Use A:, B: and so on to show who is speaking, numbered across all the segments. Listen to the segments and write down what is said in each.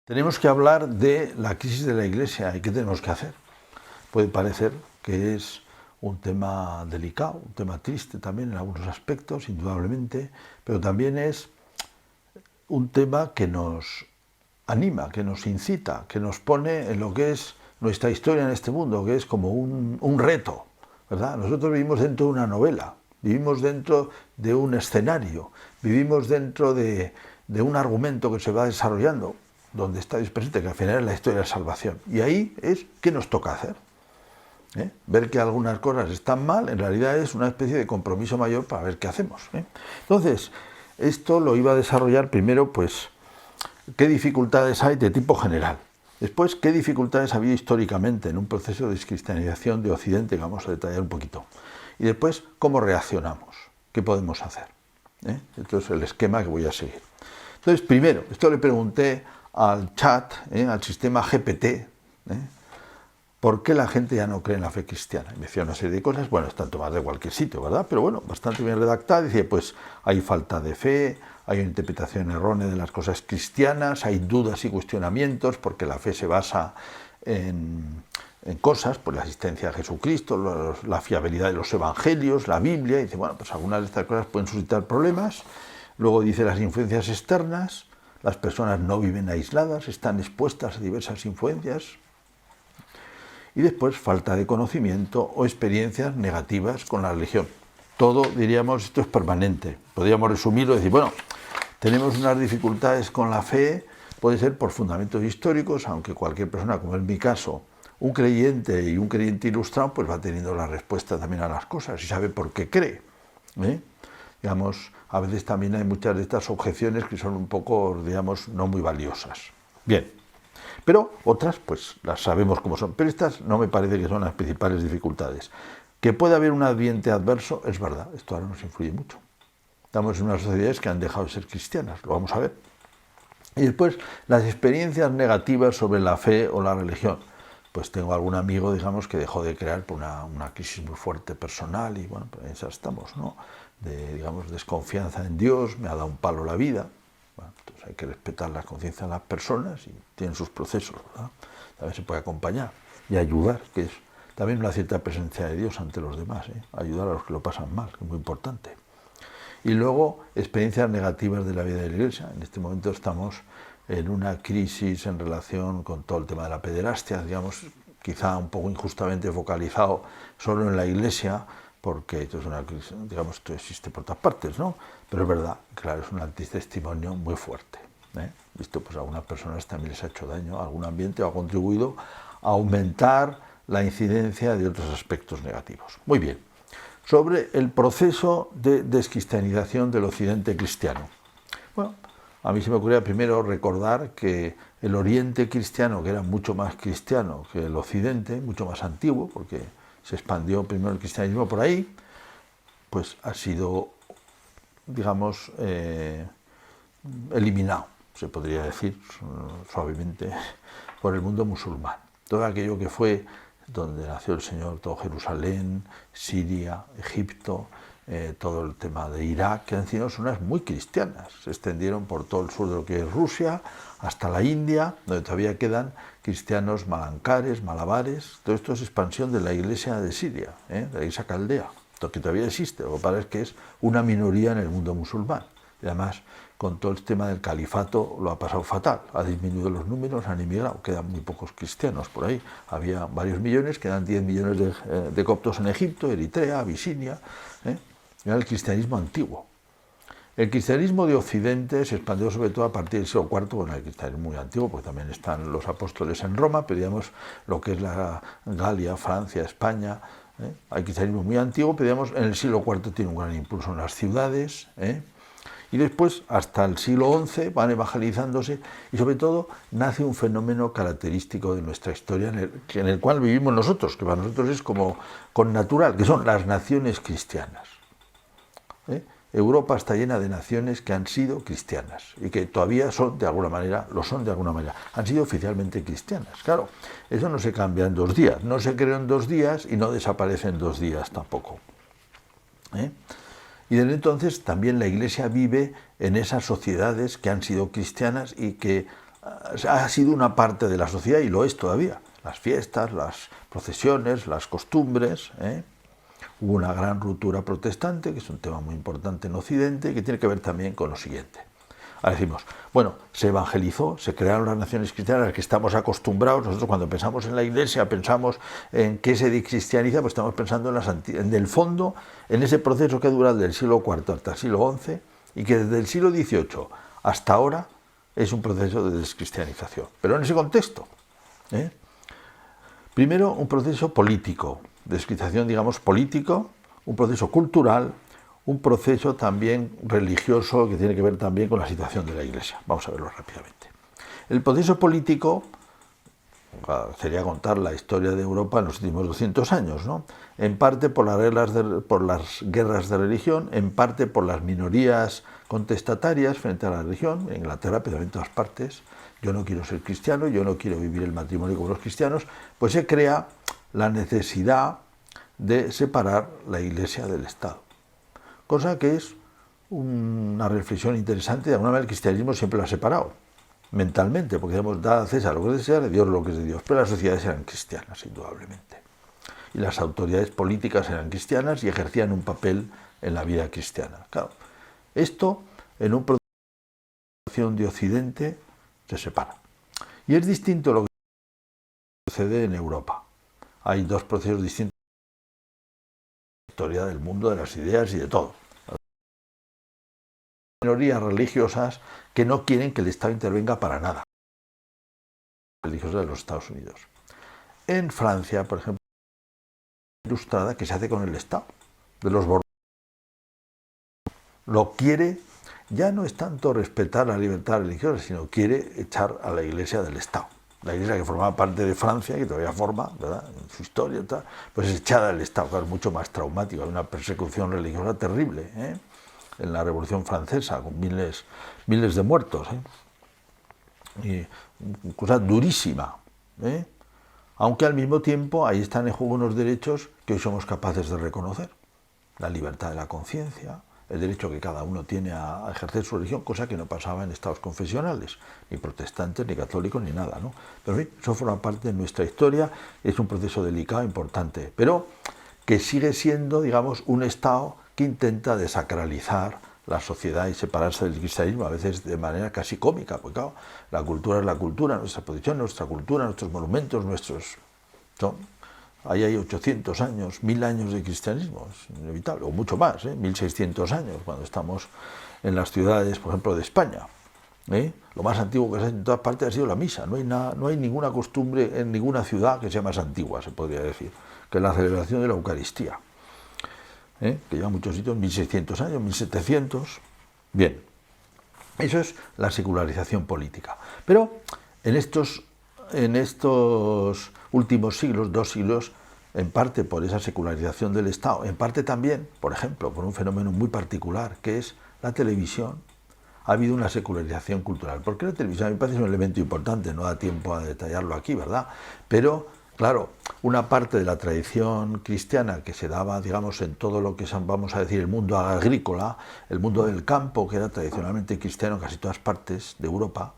A: Tenemos que hablar de la crisis de la Iglesia y qué tenemos que hacer. Puede parecer que es un tema delicado, un tema triste también en algunos aspectos, indudablemente, pero también es un tema que nos anima, que nos incita, que nos pone en lo que es nuestra historia en este mundo, que es como un reto, ¿verdad? Nosotros vivimos dentro de una novela, vivimos dentro de un escenario, vivimos dentro de un argumento que se va desarrollando, donde está presente, que al final es la historia de la salvación. Y ahí es qué nos toca hacer. Ver que algunas cosas están mal, en realidad es una especie de compromiso mayor para ver qué hacemos. Entonces, esto lo iba a desarrollar primero, pues, qué dificultades hay de tipo general. Después, qué dificultades había históricamente en un proceso de descristianización de Occidente, que vamos a detallar un poquito. Y después, cómo reaccionamos, qué podemos hacer. Esto es el esquema que voy a seguir. Entonces, primero, esto le pregunté al chat, al sistema GPT, ¿por qué la gente ya no cree en la fe cristiana? Y me decía una serie de cosas, bueno, están tomadas de cualquier sitio, ¿verdad? Pero bueno, bastante bien redactada. Decía, pues hay falta de fe, hay una interpretación errónea de las cosas cristianas, hay dudas y cuestionamientos, porque la fe se basa en cosas, pues la existencia de Jesucristo, la fiabilidad de los evangelios, la Biblia. Y dice, bueno, pues algunas de estas cosas pueden suscitar problemas. Luego dice las influencias externas, las personas no viven aisladas, están expuestas a diversas influencias. Y después falta de conocimiento o experiencias negativas con la religión. Todo, diríamos, esto es permanente. Podríamos resumirlo y decir, bueno, tenemos unas dificultades con la fe, puede ser por fundamentos históricos, aunque cualquier persona, como es mi caso, un creyente y un creyente ilustrado, pues va teniendo la respuesta también a las cosas y sabe por qué cree. Digamos, a veces también hay muchas de estas objeciones que son un poco, digamos, no muy valiosas. Bien. Pero otras, pues las sabemos cómo son. Pero estas no me parece que son las principales dificultades. Que puede haber un ambiente adverso, es verdad, esto ahora nos influye mucho. Estamos en unas sociedades que han dejado de ser cristianas, lo vamos a ver. Y después, las experiencias negativas sobre la fe o la religión. Pues tengo algún amigo, digamos, que dejó de crear por una crisis muy fuerte personal y bueno, pues en esa estamos, ¿no? De, digamos, desconfianza en Dios, me ha dado un palo la vida. Bueno, entonces hay que respetar la conciencia de las personas y tienen sus procesos, ¿verdad? También se puede acompañar y ayudar, que es también una cierta presencia de Dios ante los demás, ayudar a los que lo pasan mal, que es muy importante. Y luego, experiencias negativas de la vida de la Iglesia. En este momento estamos en una crisis en relación con todo el tema de la pederastia, digamos, quizá un poco injustamente focalizado solo en la Iglesia, porque esto es una crisis, digamos, esto existe por todas partes, ¿no? Pero es verdad, claro, es un antitestimonio muy fuerte. Visto, pues a algunas personas también les ha hecho daño, a algún ambiente o ha contribuido a aumentar la incidencia de otros aspectos negativos. Muy bien. Sobre el proceso de descristianización del occidente cristiano. Bueno, a mí se me ocurría primero recordar que el oriente cristiano, que era mucho más cristiano que el occidente, mucho más antiguo, porque se expandió primero el cristianismo por ahí, pues ha sido, digamos, eliminado, se podría decir suavemente, por el mundo musulmán. Todo aquello que fue donde nació el Señor, todo Jerusalén, Siria, Egipto, todo el tema de Irak, que han sido zonas muy cristianas. Se extendieron por todo el sur de lo que es Rusia, hasta la India, donde todavía quedan cristianos malancares, malabares. Todo esto es expansión de la iglesia de Siria, de la iglesia caldea, que todavía existe. Lo que pasa es que es una minoría en el mundo musulmán. Y además, con todo el tema del califato lo ha pasado fatal, ha disminuido los números, han emigrado, quedan muy pocos cristianos por ahí, había varios millones, quedan 10 millones de coptos en Egipto, Eritrea, Abisinia, era el cristianismo antiguo. El cristianismo de Occidente se expandió sobre todo a partir del siglo IV, bueno, el cristianismo muy antiguo, porque también están los apóstoles en Roma, pero digamos lo que es la Galia, Francia, España, hay cristianismo muy antiguo, pero digamos en el siglo IV tiene un gran impulso en las ciudades, y después, hasta el siglo XI, van evangelizándose y sobre todo nace un fenómeno característico de nuestra historia en el cual vivimos nosotros, que para nosotros es como connatural, que son las naciones cristianas. Europa está llena de naciones que han sido cristianas y que todavía son de alguna manera, lo son de alguna manera, han sido oficialmente cristianas. Claro, eso no se cambia en 2 días, no se creó en 2 días y no desaparece en 2 días tampoco. Y desde entonces también la Iglesia vive en esas sociedades que han sido cristianas y que ha sido una parte de la sociedad y lo es todavía. Las fiestas, las procesiones, las costumbres. Hubo una gran ruptura protestante, que es un tema muy importante en Occidente, que tiene que ver también con lo siguiente. Ahora decimos, bueno, se evangelizó, se crearon las naciones cristianas a las que estamos acostumbrados. Nosotros cuando pensamos en la Iglesia, pensamos en qué se cristianiza, pues estamos pensando en el fondo, en ese proceso que dura desde el siglo IV hasta el siglo XI y que desde el siglo XVIII hasta ahora es un proceso de descristianización. Pero en ese contexto, primero un proceso político, descristianización, digamos, político, un proceso cultural, un proceso también religioso que tiene que ver también con la situación de la Iglesia. Vamos a verlo rápidamente. El proceso político sería contar la historia de Europa en los últimos 200 años, ¿no? En parte por las guerras de religión, en parte por las minorías contestatarias frente a la religión, en Inglaterra, pero en todas partes. Yo no quiero ser cristiano, yo no quiero vivir el matrimonio como los cristianos, pues se crea la necesidad de separar la Iglesia del Estado. Cosa que es una reflexión interesante. De alguna manera el cristianismo siempre lo ha separado, mentalmente, porque digamos, da a César lo que es de César, a Dios lo que es de Dios. Pero las sociedades eran cristianas, indudablemente. Y las autoridades políticas eran cristianas y ejercían un papel en la vida cristiana. Claro, esto en un proceso de Occidente se separa. Y es distinto lo que sucede en Europa. Hay dos procesos distintos. Historia del mundo, de las ideas y de todo. Minorías religiosas que no quieren que el Estado intervenga para nada. Religiosas de los Estados Unidos. En Francia, por ejemplo, ilustrada que se hace con el Estado, de los Borbones. Lo quiere, ya no es tanto respetar la libertad religiosa, sino quiere echar a la Iglesia del Estado. La Iglesia que formaba parte de Francia, que todavía forma, ¿verdad?, en su historia, tal, pues es echada del Estado, claro, es mucho más traumático, hay una persecución religiosa terrible, en la Revolución Francesa, con miles de muertos, y cosa durísima, aunque al mismo tiempo ahí están en juego unos derechos que hoy somos capaces de reconocer, la libertad de la conciencia, el derecho que cada uno tiene a ejercer su religión, cosa que no pasaba en estados confesionales, ni protestantes, ni católicos, ni nada, ¿no? Pero en fin, eso forma parte de nuestra historia, es un proceso delicado, importante, pero que sigue siendo, digamos, un estado que intenta desacralizar la sociedad y separarse del cristianismo, a veces de manera casi cómica, porque claro, la cultura es la cultura, nuestra posición, nuestra cultura, nuestros monumentos, ahí hay 800 años, 1000 años de cristianismo, es inevitable, o mucho más, 1600 años, cuando estamos en las ciudades, por ejemplo, de España. Lo más antiguo que se ha hecho en todas partes ha sido la misa, no hay ninguna costumbre en ninguna ciudad que sea más antigua, se podría decir, que la celebración de la Eucaristía, que lleva muchos sitios, 1600 años, 1700, bien, eso es la secularización política. Pero en estos últimos siglos, 2 siglos, en parte por esa secularización del Estado, en parte también, por ejemplo, por un fenómeno muy particular, que es la televisión, ha habido una secularización cultural. ¿Por qué la televisión? A mí me parece un elemento importante, no da tiempo a detallarlo aquí, ¿verdad? Pero, claro, una parte de la tradición cristiana que se daba, digamos, en todo lo que es, vamos a decir, el mundo agrícola, el mundo del campo, que era tradicionalmente cristiano en casi todas partes de Europa,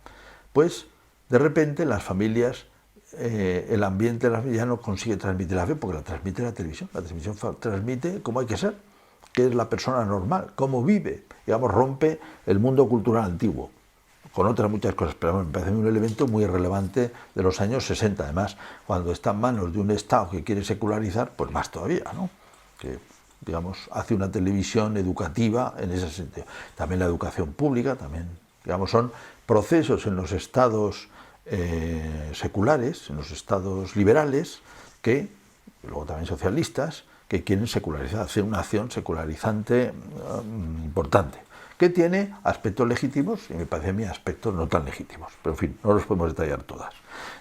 A: pues, de repente, las familias, el ambiente de la familia ya no consigue transmitir la fe, porque la transmite la televisión. La televisión transmite cómo hay que ser, qué es la persona normal, cómo vive, digamos, rompe el mundo cultural antiguo, con otras muchas cosas, pero me parece un elemento muy relevante de los años 60, además, cuando está en manos de un Estado que quiere secularizar, pues más todavía, ¿no? Que, digamos, hace una televisión educativa en ese sentido. También la educación pública, también, digamos, son procesos en los estados seculares, en los estados liberales, que, luego también socialistas, que quieren secularizar, hacer una acción secularizante importante, que tiene aspectos legítimos y me parece a mí aspectos no tan legítimos, pero en fin, no los podemos detallar todas.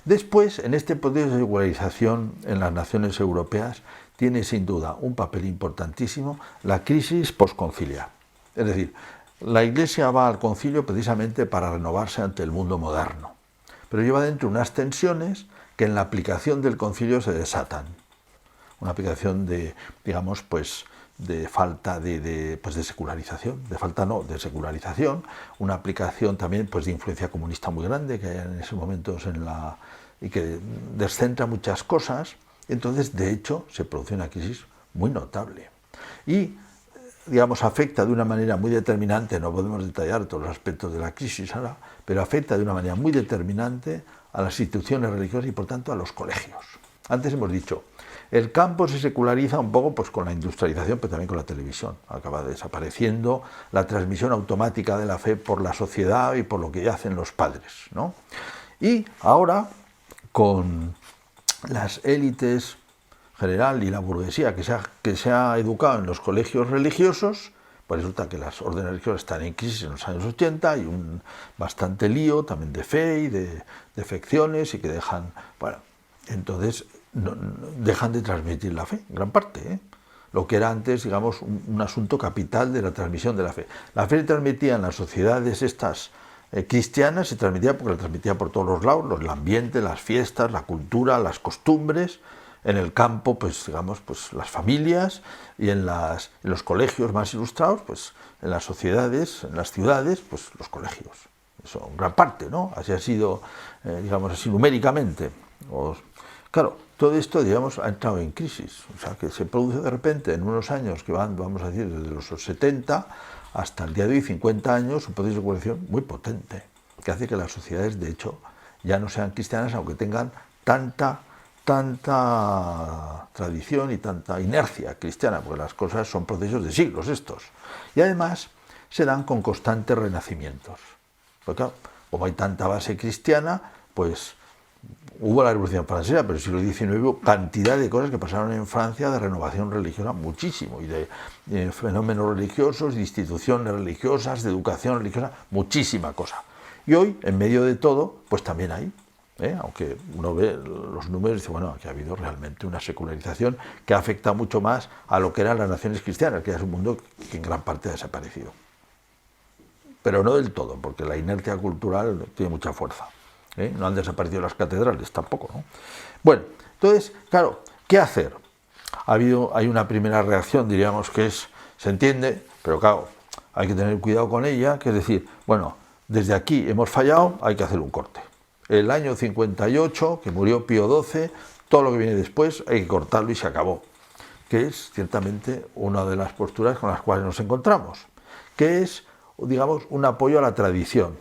A: Después, en este proceso de secularización en las naciones europeas, tiene sin duda un papel importantísimo la crisis posconciliar. Es decir, la Iglesia va al concilio precisamente para renovarse ante el mundo moderno, pero lleva dentro unas tensiones que en la aplicación del concilio se desatan. Una aplicación de, digamos, pues, falta pues de secularización, de secularización, una aplicación también pues de influencia comunista muy grande que hay en esos momentos y que descentra muchas cosas. Entonces, de hecho, se produce una crisis muy notable y, digamos, afecta de una manera muy determinante, no podemos detallar todos los aspectos de la crisis ahora, pero afecta de una manera muy determinante a las instituciones religiosas y, por tanto, a los colegios. Antes hemos dicho, el campo se seculariza un poco pues, con la industrialización, pero también con la televisión. Acaba desapareciendo la transmisión automática de la fe por la sociedad y por lo que hacen los padres, ¿no? Y ahora, con las élites general y la burguesía que se ha educado en los colegios religiosos, pues resulta que las órdenes religiosas están en crisis en los años 80, hay un bastante lío también de fe y de defecciones y que dejan, bueno, entonces dejan de transmitir la fe, en gran parte, ¿eh? Lo que era antes, digamos, un asunto capital de la transmisión de la fe. La fe se transmitía en las sociedades estas cristianas, se transmitía porque la transmitía por todos los lados, el ambiente, las fiestas, la cultura, las costumbres. En el campo, pues digamos, pues las familias, y en los colegios más ilustrados, pues en las sociedades, en las ciudades, pues los colegios. Eso en gran parte, ¿no? Así ha sido, digamos así, numéricamente. Claro, todo esto, digamos, ha entrado en crisis. O sea, que se produce de repente en unos años que van, vamos a decir, desde los 70 hasta el día de hoy, 50 años, un proceso de secularidad muy potente, que hace que las sociedades, de hecho, ya no sean cristianas, aunque tengan tanta tradición y tanta inercia cristiana, porque las cosas son procesos de siglos estos. Y además se dan con constantes renacimientos. Porque claro, como hay tanta base cristiana, pues hubo la Revolución Francesa, pero en el siglo XIX hubo cantidad de cosas que pasaron en Francia de renovación religiosa, muchísimo, y de fenómenos religiosos, de instituciones religiosas, de educación religiosa, muchísima cosa. Y hoy, en medio de todo, pues también hay, aunque uno ve los números y dice, bueno, aquí ha habido realmente una secularización que afecta mucho más a lo que eran las naciones cristianas, que es un mundo que en gran parte ha desaparecido. Pero no del todo, porque la inercia cultural tiene mucha fuerza. No han desaparecido las catedrales tampoco, ¿no? Bueno, entonces, claro, ¿qué hacer? Hay una primera reacción, diríamos, que se entiende, pero claro, hay que tener cuidado con ella, que es decir, bueno, desde aquí hemos fallado, hay que hacer un corte. El año 58, que murió Pío XII, todo lo que viene después hay que cortarlo y se acabó. Que es ciertamente una de las posturas con las cuales nos encontramos. Que es, digamos, un apoyo a la tradición,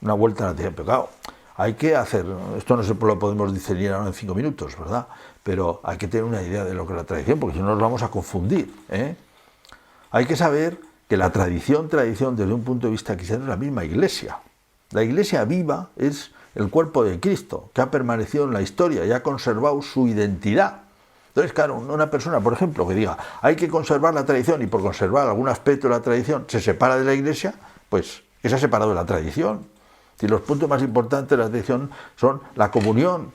A: una vuelta a la tradición. Pero claro, hay que hacer, esto no se lo podemos discernir ahora en 5 minutos, ¿verdad? Pero hay que tener una idea de lo que es la tradición, porque si no nos vamos a confundir, ¿eh? Hay que saber que la tradición, desde un punto de vista cristiano, es la misma Iglesia. La Iglesia viva es el cuerpo de Cristo, que ha permanecido en la historia y ha conservado su identidad. Entonces, claro, una persona, por ejemplo, que diga, hay que conservar la tradición y por conservar algún aspecto de la tradición se separa de la Iglesia, pues se ha separado de la tradición. Si los puntos más importantes de la tradición son la comunión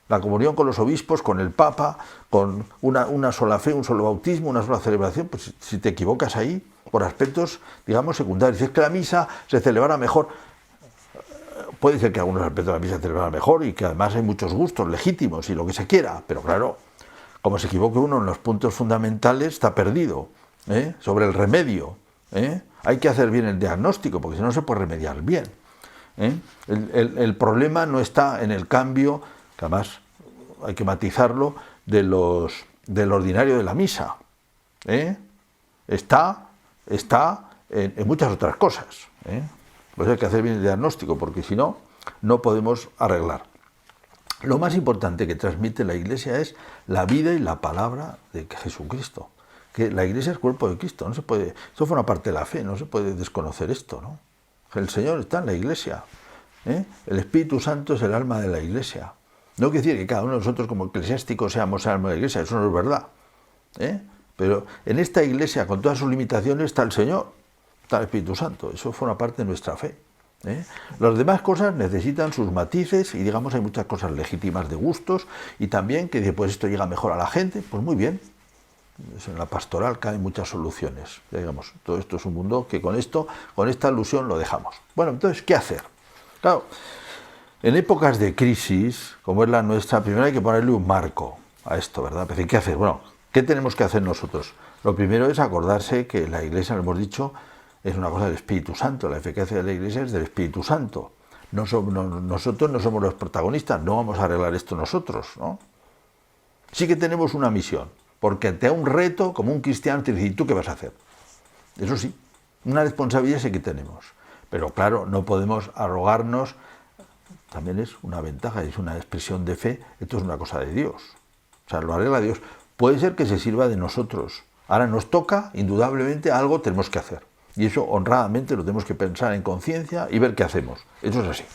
A: con los obispos, con el Papa, con una sola fe, un solo bautismo, una sola celebración, pues si te equivocas ahí, por aspectos, digamos, secundarios. Si es que la misa se celebra mejor, puede ser que algunos aspectos de la misa se celebran mejor y que además hay muchos gustos legítimos y lo que se quiera, pero claro, como se equivoque uno en los puntos fundamentales, está perdido, sobre el remedio. Hay que hacer bien el diagnóstico, porque si no, no se puede remediar bien. El problema no está en el cambio, que además hay que matizarlo, del ordinario de la misa. Está en muchas otras cosas. Pues hay que hacer bien el diagnóstico, porque si no, no podemos arreglar. Lo más importante que transmite la Iglesia es la vida y la palabra de Jesucristo. Que la Iglesia es cuerpo de Cristo, no se puede, esto forma parte de la fe, no se puede desconocer esto, ¿no? El Señor está en la Iglesia, el Espíritu Santo es el alma de la Iglesia. No quiere decir que cada uno de nosotros como eclesiásticos seamos el alma de la Iglesia, eso no es verdad. Pero en esta Iglesia, con todas sus limitaciones, está el Señor, está el Espíritu Santo, eso forma parte de nuestra fe. Las demás cosas necesitan sus matices y digamos hay muchas cosas legítimas de gustos y también que después esto llega mejor a la gente, pues muy bien. En la pastoral caen muchas soluciones. Digamos, todo esto es un mundo que con esta alusión lo dejamos. Bueno, entonces, ¿qué hacer? Claro, en épocas de crisis, como es la nuestra, primero hay que ponerle un marco a esto, ¿verdad? Pero ¿qué hacer? Bueno, ¿qué tenemos que hacer nosotros? Lo primero es acordarse que la Iglesia, lo hemos dicho, es una cosa del Espíritu Santo. La eficacia de la Iglesia es del Espíritu Santo. Nosotros no somos los protagonistas, no vamos a arreglar esto nosotros, ¿no? Sí que tenemos una misión, porque ante un reto, como un cristiano, te dice, ¿y tú qué vas a hacer? Eso sí, una responsabilidad sí que tenemos. Pero claro, no podemos arrogarnos, también es una ventaja, es una expresión de fe, esto es una cosa de Dios. O sea, lo arregla Dios. Puede ser que se sirva de nosotros. Ahora nos toca, indudablemente, algo tenemos que hacer. Y eso honradamente lo tenemos que pensar en conciencia y ver qué hacemos. Eso es así.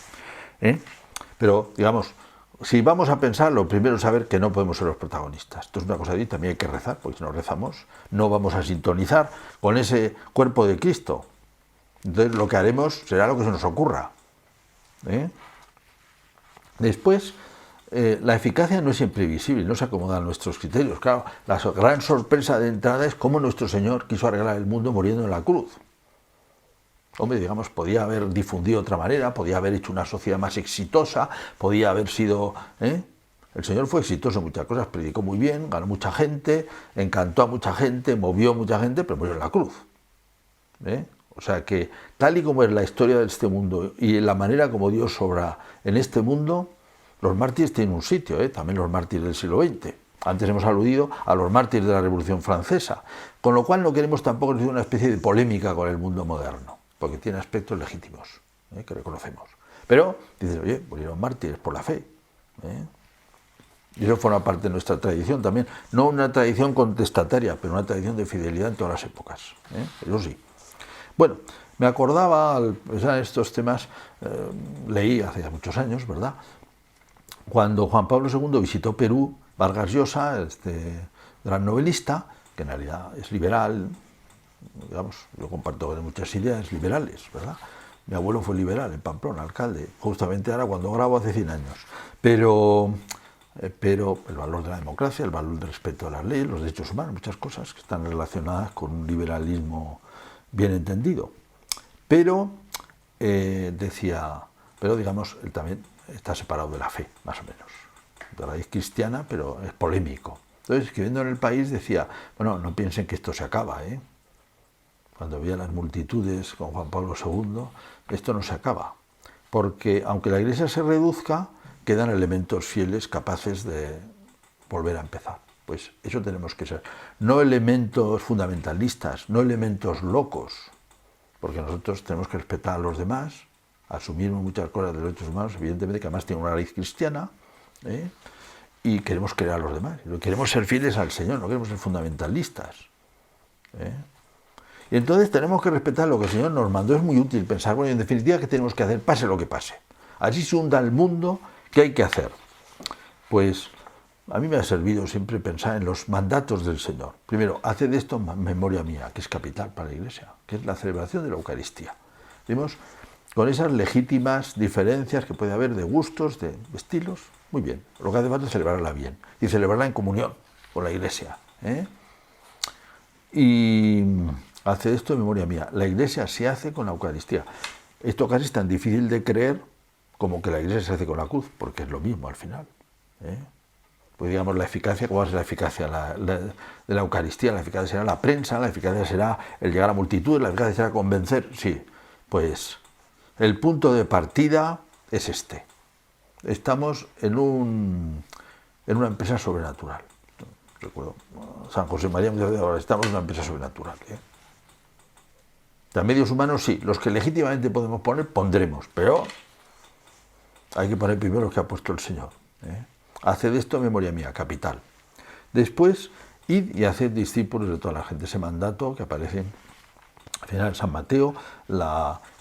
A: Pero, digamos, si vamos a pensar, lo primero es saber que no podemos ser los protagonistas. Esto es una cosa de Dios, también hay que rezar, porque si no rezamos, no vamos a sintonizar con ese cuerpo de Cristo. Entonces lo que haremos será lo que se nos ocurra. Después, la eficacia no es siempre visible, no se acomoda a nuestros criterios. Claro, la gran sorpresa de entrada es cómo nuestro Señor quiso arreglar el mundo muriendo en la cruz. Hombre, digamos, podía haber difundido de otra manera, podía haber hecho una sociedad más exitosa, podía haber sido... El Señor fue exitoso en muchas cosas, predicó muy bien, ganó mucha gente, encantó a mucha gente, movió a mucha gente, pero murió en la cruz. O sea que, tal y como es la historia de este mundo y la manera como Dios obra en este mundo, los mártires tienen un sitio, también los mártires del siglo XX. Antes hemos aludido a los mártires de la Revolución Francesa, con lo cual no queremos tampoco decir una especie de polémica con el mundo moderno, porque tiene aspectos legítimos, que reconocemos. Pero, dices, oye, murieron mártires por la fe. Y eso forma parte de nuestra tradición también. No una tradición contestataria, pero una tradición de fidelidad en todas las épocas. Eso sí. Bueno, me acordaba, al pensar en estos temas, leí hace ya muchos años, ¿verdad?, cuando Juan Pablo II visitó Perú, Vargas Llosa, este gran novelista, que en realidad es liberal, digamos, yo comparto muchas ideas liberales, ¿verdad? Mi abuelo fue liberal en Pamplona, alcalde, justamente ahora cuando grabo hace 100 años. Pero el valor de la democracia, el valor del respeto a las leyes, los derechos humanos, muchas cosas que están relacionadas con un liberalismo bien entendido. Pero, decía, pero digamos, él también está separado de la fe, más o menos, de la raíz cristiana, pero es polémico. Entonces, escribiendo en El País, decía, bueno, no piensen que esto se acaba, Cuando veía las multitudes con Juan Pablo II, esto no se acaba, porque aunque la Iglesia se reduzca, quedan elementos fieles capaces de volver a empezar. Pues eso tenemos que ser. No elementos fundamentalistas, no elementos locos, porque nosotros tenemos que respetar a los demás, asumir muchas cosas de los derechos humanos, evidentemente que además tiene una raíz cristiana, y queremos querer a los demás. Queremos ser fieles al Señor, no queremos ser fundamentalistas. Y entonces tenemos que respetar lo que el Señor nos mandó. Es muy útil pensar, bueno, en definitiva, ¿qué tenemos que hacer? Pase lo que pase. Así se hunda el mundo, ¿qué hay que hacer? Pues a mí me ha servido siempre pensar en los mandatos del Señor. Primero, haced esto en memoria mía, que es capital para la Iglesia, que es la celebración de la Eucaristía. Vimos, con esas legítimas diferencias que puede haber de gustos, de estilos, muy bien. Lo que hace falta es celebrarla bien y celebrarla en comunión con la Iglesia. Y haced esto en memoria mía. La Iglesia se hace con la Eucaristía. Esto casi es tan difícil de creer como que la Iglesia se hace con la cruz, porque es lo mismo al final. Pues digamos, la eficacia, ¿cuál es la eficacia de la Eucaristía? La eficacia será la prensa, la eficacia será el llegar a multitudes, la eficacia será convencer. Sí, pues el punto de partida es este. Estamos en una empresa sobrenatural. Recuerdo, San José María, ahora estamos en una empresa sobrenatural. Los medios humanos sí, los que legítimamente podemos poner, pondremos, pero hay que poner primero los que ha puesto el Señor. Haced esto en memoria mía, capital. Después, id y haced discípulos de toda la gente. Ese mandato que aparece al final en San Mateo,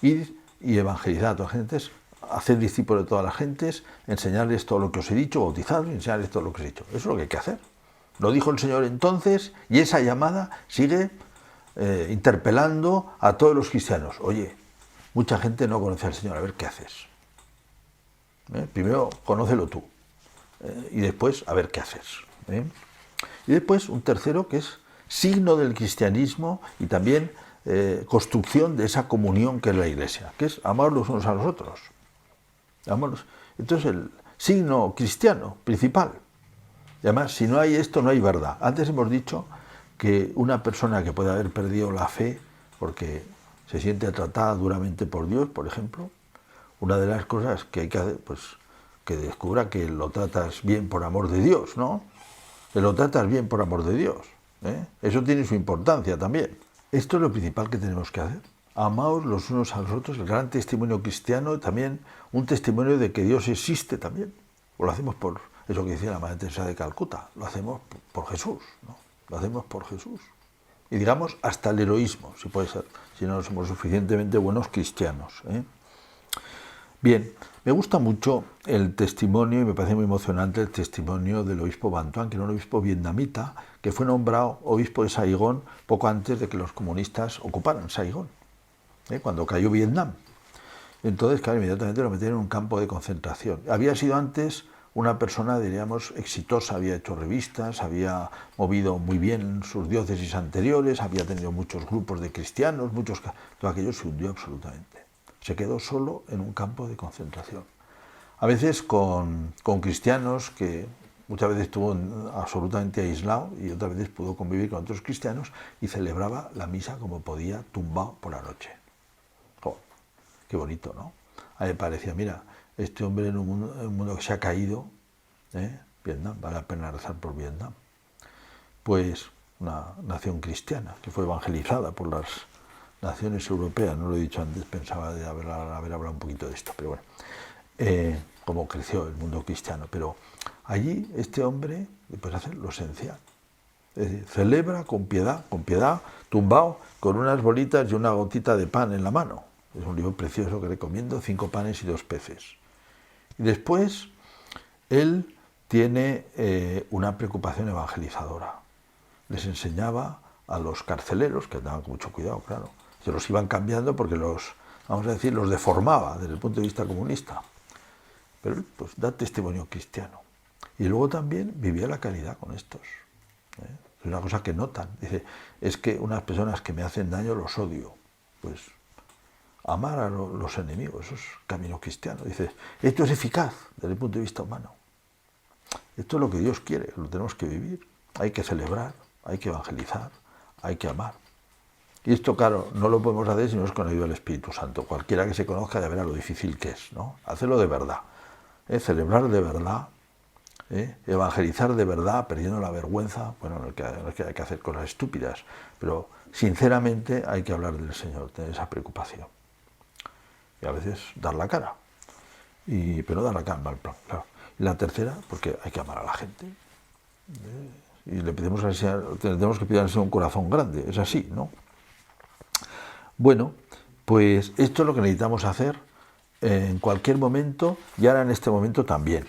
A: id y evangelizad a todas las gentes, haced discípulos de todas las gentes, enseñarles todo lo que os he dicho, bautizadlos y enseñarles todo lo que os he dicho. Eso es lo que hay que hacer. Lo dijo el Señor entonces, y esa llamada sigue interpelando a todos los cristianos. Oye, mucha gente no conoce al Señor, a ver qué haces. Primero, conócelo tú, y después, a ver qué haces. Y después, un tercero que es signo del cristianismo y también construcción de esa comunión que es la Iglesia, que es amar los unos a los otros. Amarlos. Entonces, el signo cristiano principal. Y además, si no hay esto, no hay verdad. Antes hemos dicho que una persona que puede haber perdido la fe porque se siente tratada duramente por Dios, por ejemplo, una de las cosas que hay que hacer, pues que descubra que lo tratas bien por amor de Dios, ¿no? Que lo tratas bien por amor de Dios, ¿eh? Eso tiene su importancia también. Esto es lo principal que tenemos que hacer. Amaos los unos a los otros, el gran testimonio cristiano, también un testimonio de que Dios existe también. O lo hacemos por eso que decía la Madre Teresa de Calcuta, lo hacemos por Jesús, ¿no? Lo hacemos por Jesús. Y digamos hasta el heroísmo, si puede ser, si no somos suficientemente buenos cristianos, ¿eh? Bien, me gusta mucho el testimonio, y me parece muy emocionante el testimonio del obispo Van Thuan, que era un obispo vietnamita, que fue nombrado obispo de Saigón poco antes de que los comunistas ocuparan Saigón, cuando cayó Vietnam. Entonces, claro, inmediatamente lo metieron en un campo de concentración. Había sido antes una persona, diríamos, exitosa, había hecho revistas, había movido muy bien sus diócesis anteriores, había tenido muchos grupos de cristianos, todo aquello se hundió absolutamente. Se quedó solo en un campo de concentración. A veces con cristianos que muchas veces estuvo absolutamente aislado y otras veces pudo convivir con otros cristianos y celebraba la misa como podía, tumbado por la noche. Oh, qué bonito, ¿no? A mí me parecía, mira, este hombre en un mundo que se ha caído, Vietnam, vale la pena rezar por Vietnam. Pues una nación cristiana que fue evangelizada por las naciones europeas, no lo he dicho antes, pensaba de haber hablado un poquito de esto, pero bueno, cómo creció el mundo cristiano. Pero allí este hombre puede hacer lo esencial, es decir, celebra con piedad, tumbado, con unas bolitas y una gotita de pan en la mano. Es un libro precioso que recomiendo, 5 panes y 2 peces. Y después, él tiene una preocupación evangelizadora. Les enseñaba a los carceleros, que andaban con mucho cuidado, claro, se los iban cambiando porque los deformaba desde el punto de vista comunista. Pero él, pues, da testimonio cristiano. Y luego también vivía la caridad con estos. Es una cosa que notan. Dice, es que unas personas que me hacen daño los odio. Pues amar a los enemigos, eso es camino cristiano. Dice, esto es eficaz desde el punto de vista humano. Esto es lo que Dios quiere, lo tenemos que vivir. Hay que celebrar, hay que evangelizar, hay que amar. Y esto, claro, no lo podemos hacer si no es con ayuda del Espíritu Santo. Cualquiera que se conozca ya verá lo difícil que es, ¿no? Hacerlo de verdad, celebrar de verdad, evangelizar de verdad, perdiendo la vergüenza. Bueno, no es que hay que hacer cosas estúpidas, pero sinceramente hay que hablar del Señor, tener esa preocupación. Y a veces dar la cara, pero dar la cara en mal plan, claro. Y la tercera, porque hay que amar a la gente. Y le pedimos tenemos que pedir al Señor un corazón grande, es así, ¿no? Bueno, pues esto es lo que necesitamos hacer en cualquier momento y ahora en este momento también.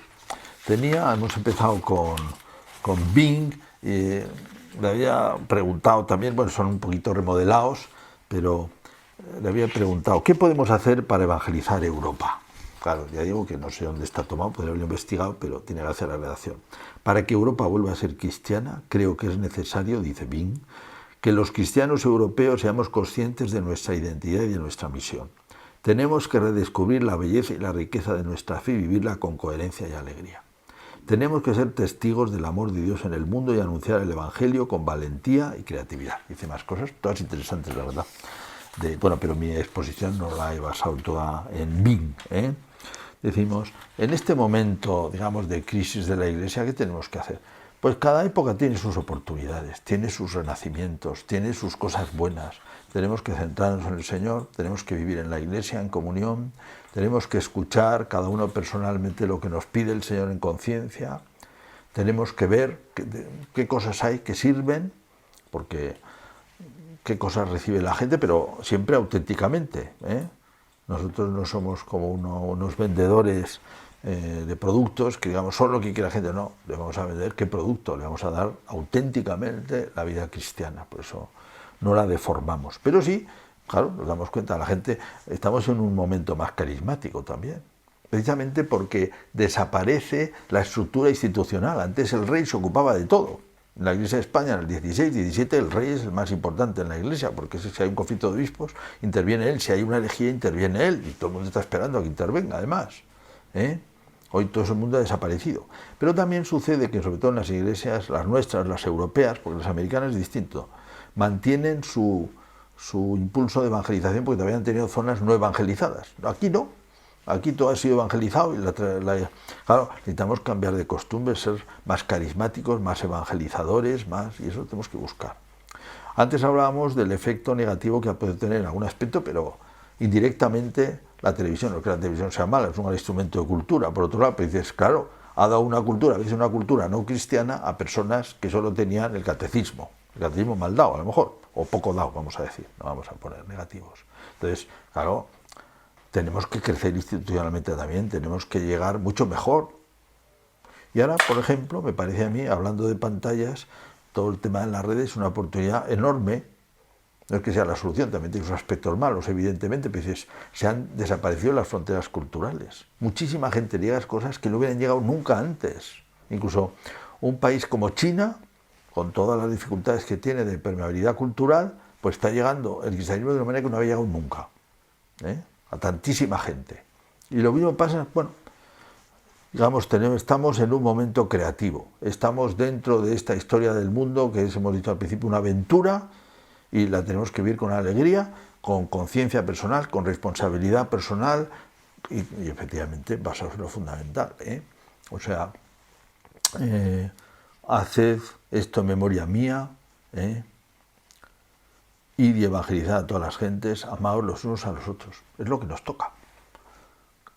A: Hemos empezado con Bing, le había preguntado también, bueno, son un poquito remodelados, pero le había preguntado, ¿qué podemos hacer para evangelizar Europa? Claro, ya digo que no sé dónde está tomado, podría haberlo investigado, pero tiene que hacer la redacción. Para que Europa vuelva a ser cristiana, creo que es necesario, dice Bing, que los cristianos europeos seamos conscientes de nuestra identidad y de nuestra misión. Tenemos que redescubrir la belleza y la riqueza de nuestra fe y vivirla con coherencia y alegría. Tenemos que ser testigos del amor de Dios en el mundo y anunciar el Evangelio con valentía y creatividad. Dice más cosas, todas interesantes, la verdad. Pero mi exposición no la he basado toda en Bing, Decimos, en este momento, digamos, de crisis de la Iglesia, ¿qué tenemos que hacer? Pues cada época tiene sus oportunidades, tiene sus renacimientos, tiene sus cosas buenas. Tenemos que centrarnos en el Señor, tenemos que vivir en la Iglesia, en comunión, tenemos que escuchar cada uno personalmente lo que nos pide el Señor en conciencia, tenemos que ver qué cosas hay que sirven, porque qué cosas recibe la gente, pero siempre auténticamente, Nosotros no somos como unos vendedores de productos que digamos solo lo que quiere la gente, no, le vamos a vender qué producto, le vamos a dar auténticamente la vida cristiana, por eso no la deformamos. Pero sí, claro, nos damos cuenta, la gente, estamos en un momento más carismático también, precisamente porque desaparece la estructura institucional. Antes el rey se ocupaba de todo. En la Iglesia de España, en el 16 y 17, el rey es el más importante en la Iglesia, porque si hay un conflicto de obispos, interviene él, si hay una herejía, interviene él, y todo el mundo está esperando a que intervenga, además. Hoy todo ese mundo ha desaparecido. Pero también sucede que, sobre todo en las iglesias, las nuestras, las europeas, porque las americanas es distinto, mantienen su impulso de evangelización porque todavía han tenido zonas no evangelizadas. Aquí no. Aquí todo ha sido evangelizado y claro, necesitamos cambiar de costumbre, ser más carismáticos, más evangelizadores, y eso tenemos que buscar. Antes hablábamos del efecto negativo que puede tener en algún aspecto, pero indirectamente la televisión, no es que la televisión sea mala, es un instrumento de cultura. Por otro lado, pues dices, claro, ha dado una cultura, a veces una cultura no cristiana, a personas que solo tenían el catecismo mal dado a lo mejor, o poco dado, vamos a decir, no vamos a poner negativos. Entonces, claro, tenemos que crecer institucionalmente también, tenemos que llegar mucho mejor. Y ahora, por ejemplo, me parece a mí, hablando de pantallas, todo el tema de las redes es una oportunidad enorme. No es que sea la solución, también tiene sus aspectos malos, evidentemente, pero dices, se han desaparecido las fronteras culturales. Muchísima gente llega a cosas que no hubieran llegado nunca antes. Incluso un país como China, con todas las dificultades que tiene de permeabilidad cultural, pues está llegando el cristianismo de una manera que no había llegado nunca, a tantísima gente. Y lo mismo pasa, bueno, digamos, estamos en un momento creativo, estamos dentro de esta historia del mundo que es, hemos dicho al principio, una aventura, y la tenemos que vivir con alegría, con conciencia personal, con responsabilidad personal y efectivamente basados en lo fundamental. O sea, haced esto en memoria mía, id y evangelizad a todas las gentes, amaos los unos a los otros. Es lo que nos toca.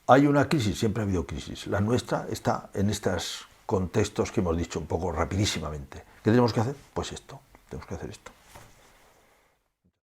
A: Hay una crisis, siempre ha habido crisis. La nuestra está en estos contextos que hemos dicho un poco rapidísimamente. ¿Qué tenemos que hacer? Pues esto, tenemos que hacer esto.